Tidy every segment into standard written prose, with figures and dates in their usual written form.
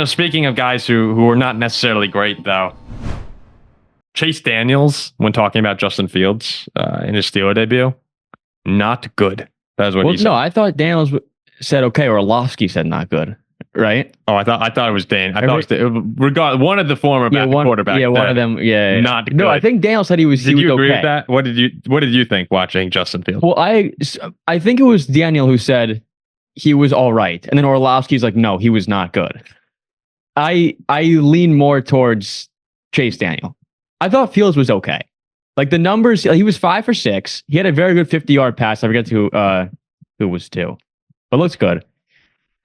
Speaking of guys who are not necessarily great, though, Chase Daniels, when talking about Justin Fields in his Steeler debut, not good. That's what he said. No, I thought Daniels said okay, or Orlovsky said not good, right? Oh, I thought it was Dan. I thought it was one of the former quarterbacks. Yeah, one of them. Yeah, not good. No, I think Daniels said he was. Did you agree okay with that? What did you think watching Justin Fields? Well, I think it was Daniel who said he was all right, and then Orlovsky's like, no, he was not good. I lean more towards Chase Daniel. I thought Fields was okay. Like the numbers, he was 5 for 6. He had a very good 50-yard pass. I forget who was 2, but looks good.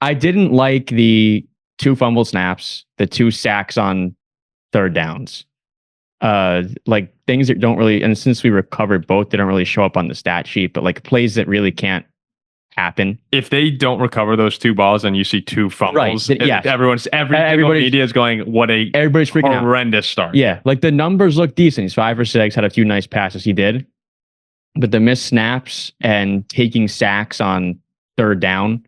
I didn't like the 2 fumble snaps, the 2 sacks on third downs. Like things that don't really, and since we recovered both, they don't really show up on the stat sheet, but like plays that really can't happen. If they don't recover those 2 balls and you see 2 fumbles, right? Yeah, everybody's media is going, everybody's freaking horrendous start. Yeah, like the numbers look decent. He's 5 for 6, had a few nice passes he did, but the missed snaps and taking sacks on third down,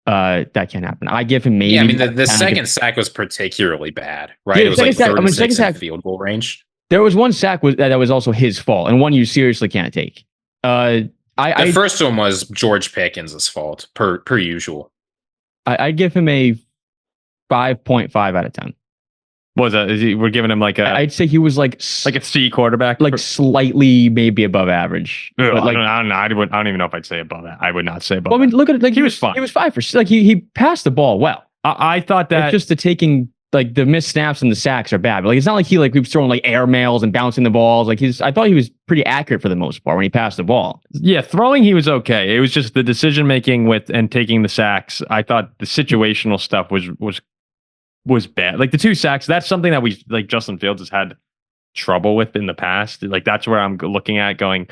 that can't happen. I give him maybe. Yeah, I mean the second sack was particularly bad, right? Yeah, it was like third and 6 in field goal range. There was one sack that was also his fault, and one you seriously can't take. The first one was George Pickens' fault, per usual. I give him a 5.5 out of 10. What was that? We're giving him like a... I'd say he was like a C quarterback? Like slightly maybe above average. Ugh, but like, I don't know. I don't even know if I'd say above that. I would not say above well, I mean, look at it. Like he was fine. He was 5 for 6. Like he passed the ball well. I thought that... It's just the taking... Like the missed snaps and the sacks are bad. But like it's not like he was throwing like air mails and bouncing the balls. Like I thought he was pretty accurate for the most part when he passed the ball. Yeah, throwing he was okay. It was just the decision making and taking the sacks. I thought the situational stuff was bad. Like the 2 sacks, that's something that Justin Fields has had trouble with in the past. Like that's where I'm looking at going,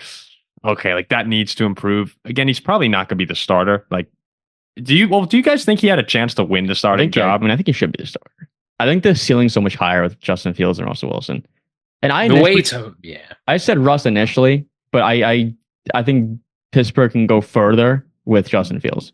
okay, like that needs to improve. Again, he's probably not going to be the starter. Like, do you guys think he had a chance to win the starting job? I mean, I think he should be the starter. I think the ceiling's so much higher with Justin Fields and Russell Wilson. And I said Russ initially, but I think Pittsburgh can go further with Justin Fields.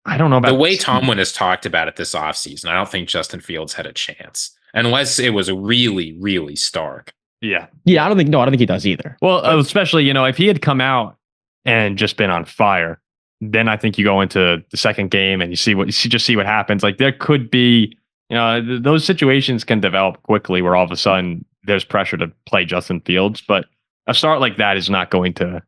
I don't know about the way Tomlin has talked about it this offseason. I don't think Justin Fields had a chance unless it was really, really stark. Yeah. Yeah, I don't think he does either. Well, especially, if he had come out and just been on fire, then I think you go into the second game and you see what happens. Like there could be, those situations can develop quickly where all of a sudden there's pressure to play Justin Fields, but a start like that is not going to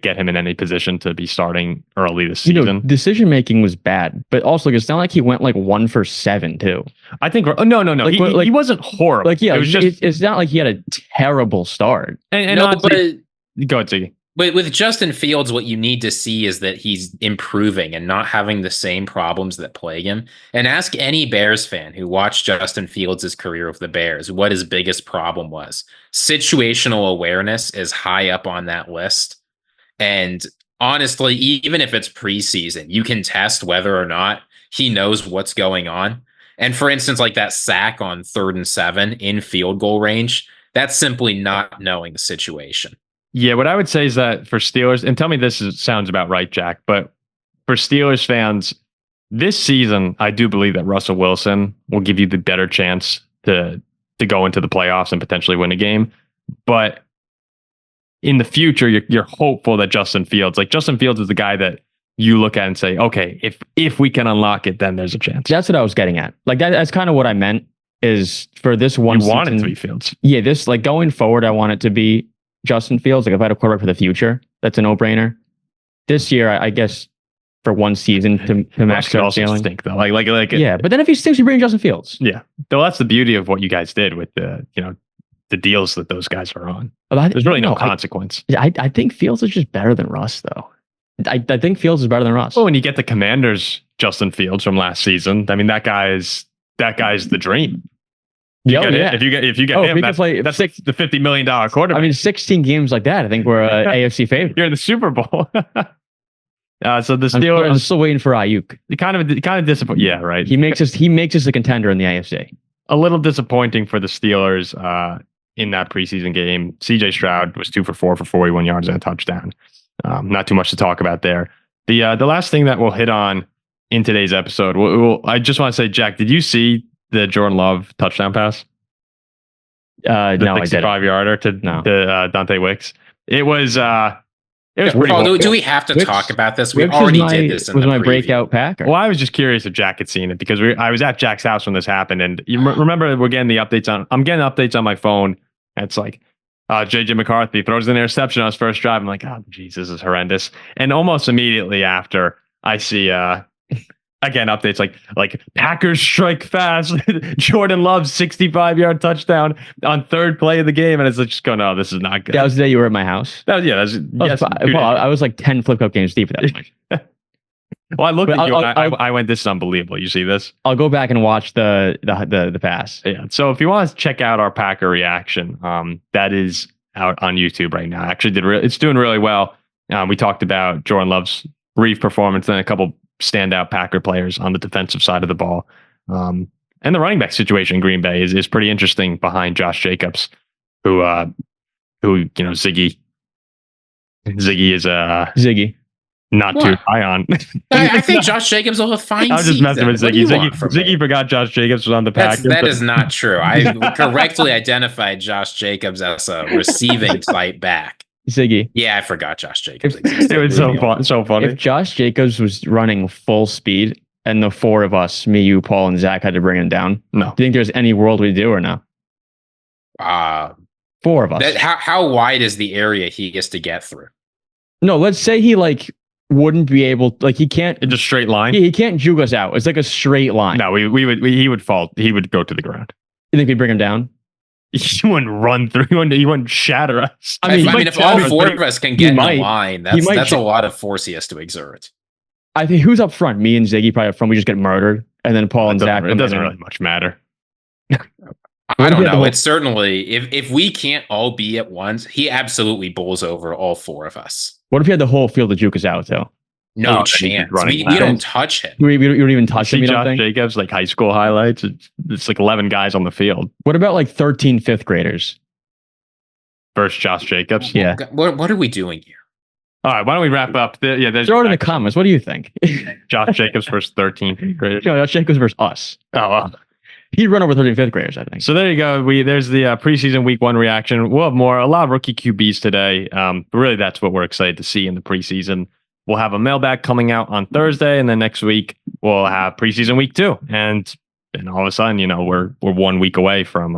get him in any position to be starting early this season. Decision making was bad, but also it's not like he went like 1 for 7 too. I think no. He wasn't horrible. Like it was just it's not like he had a terrible start. Go ahead, Ziggy. But with Justin Fields, what you need to see is that he's improving and not having the same problems that plague him. And ask any Bears fan who watched Justin Fields' career with the Bears what his biggest problem was. Situational awareness is high up on that list. And honestly, even if it's preseason, you can test whether or not he knows what's going on. And for instance, like that sack on 3rd and 7 in field goal range, that's simply not knowing the situation. Yeah, what I would say is that for Steelers, and tell me this sounds about right, Jack, but for Steelers fans, this season, I do believe that Russell Wilson will give you the better chance to go into the playoffs and potentially win a game. But in the future, you're hopeful that Justin Fields is the guy that you look at and say, okay, if we can unlock it, then there's a chance. That's what I was getting at. Like that's kind of what I meant is for this one season. You want it to be Fields. Yeah, this like going forward, I want it to be Justin Fields. Like if I had a quarterback for the future, that's a no-brainer. This year, I guess for one season to max out ceiling. Stink though. Yeah, but then if he stinks, you bring Justin Fields. Yeah, though that's the beauty of what you guys did with the deals that those guys are on. There's really no consequence. I think Fields is just better than Russ though. I think Fields is better than Russ. Well, when you get the Commanders, Justin Fields from last season, I mean that guy's the dream. If you get him, that's the $50 million quarterback. I mean, 16 games like that, I think we're AFC favorite. You're in the Super Bowl. So the Steelers. I'm still waiting for Ayuk. Kind of disappointing. Yeah, right. He makes us a contender in the AFC. A little disappointing for the Steelers in that preseason game. CJ Stroud was 2 for 4 for 41 yards and a touchdown. Not too much to talk about there. The last thing that we'll hit on in today's episode. I just want to say, Jack, did you see the Jordan Love touchdown pass? No, I didn't. 65-yarder to Dante Wicks. It was pretty Paul, cool. do we have to talk about this? We Wicks already did this in the my preview. breakout Packer. Well, I was just curious if Jack had seen it because I was at Jack's house when this happened, and you remember we're getting the updates on. I'm getting updates on my phone, and it's like JJ McCarthy throws an interception on his first drive. I'm like, oh, geez, this is horrendous. And almost immediately after, I see again updates like Packers strike fast. Jordan Love's 65-yard touchdown on third play of the game, and it's just going, oh, this is not good. That was the day you were at my house. I was like 10 flip cup games deep at that point. Well, I looked at you and I went, this is unbelievable. You see this? I'll go back and watch the pass. Yeah. So if you want to check out our Packer reaction, that is out on YouTube right now. Actually, it's doing really well. We talked about Jordan Love's brief performance and a couple standout Packer players on the defensive side of the ball. And the running back situation in Green Bay is pretty interesting behind Josh Jacobs, who Ziggy is Ziggy. Not too high on. I think Josh Jacobs will have fine. I was just messing with Ziggy. Ziggy forgot Josh Jacobs was on the Packers. That is not true. I correctly identified Josh Jacobs as a receiving type back. Ziggy. Yeah, I forgot Josh Jacobs existed. It was so funny. If Josh Jacobs was running full speed and the four of us, me, you, Paul, and Zach, had to bring him down, do you think there's any world we do or no? Four of us. How wide is the area he gets to get through? No, let's say he wouldn't be able, he can't. It's a straight line. He can't juke us out. It's like a straight line. No, he would fall. He would go to the ground. You think we'd bring him down? He wouldn't run through. He wouldn't shatter us. I mean, if all four of us can get in the line, that's a lot of force he has to exert. I think who's up front? Me and Ziggy probably up front. We just get murdered, and then Paul and Zach. It doesn't really much matter. I don't know. It's certainly if we can't all be at once, he absolutely bowls over all four of us. What if he had the whole field to juke us out though? No chance. We don't touch him. We don't even touch him. Josh Jacobs, high school highlights. It's 11 guys on the field. What about 13 fifth graders? Versus Josh Jacobs? Yeah. What are we doing here? All right, why don't we wrap up? Throw it in the comments. What do you think? Josh Jacobs versus 13 fifth graders. No, Josh Jacobs versus us. Oh, well. He'd run over 13 fifth graders, I think. So there you go. There's the preseason week 1 reaction. We'll have a lot of rookie QBs today. But really, that's what we're excited to see in the preseason. We'll have a mailbag coming out on Thursday, and then next week we'll have preseason week 2. And all of a sudden, we're 1 week away from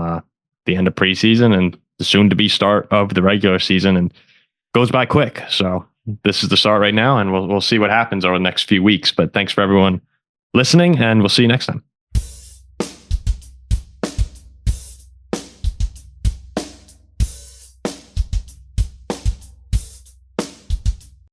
the end of preseason and the soon-to-be start of the regular season, and goes by quick. So this is the start right now, and we'll see what happens over the next few weeks. But thanks for everyone listening, and we'll see you next time.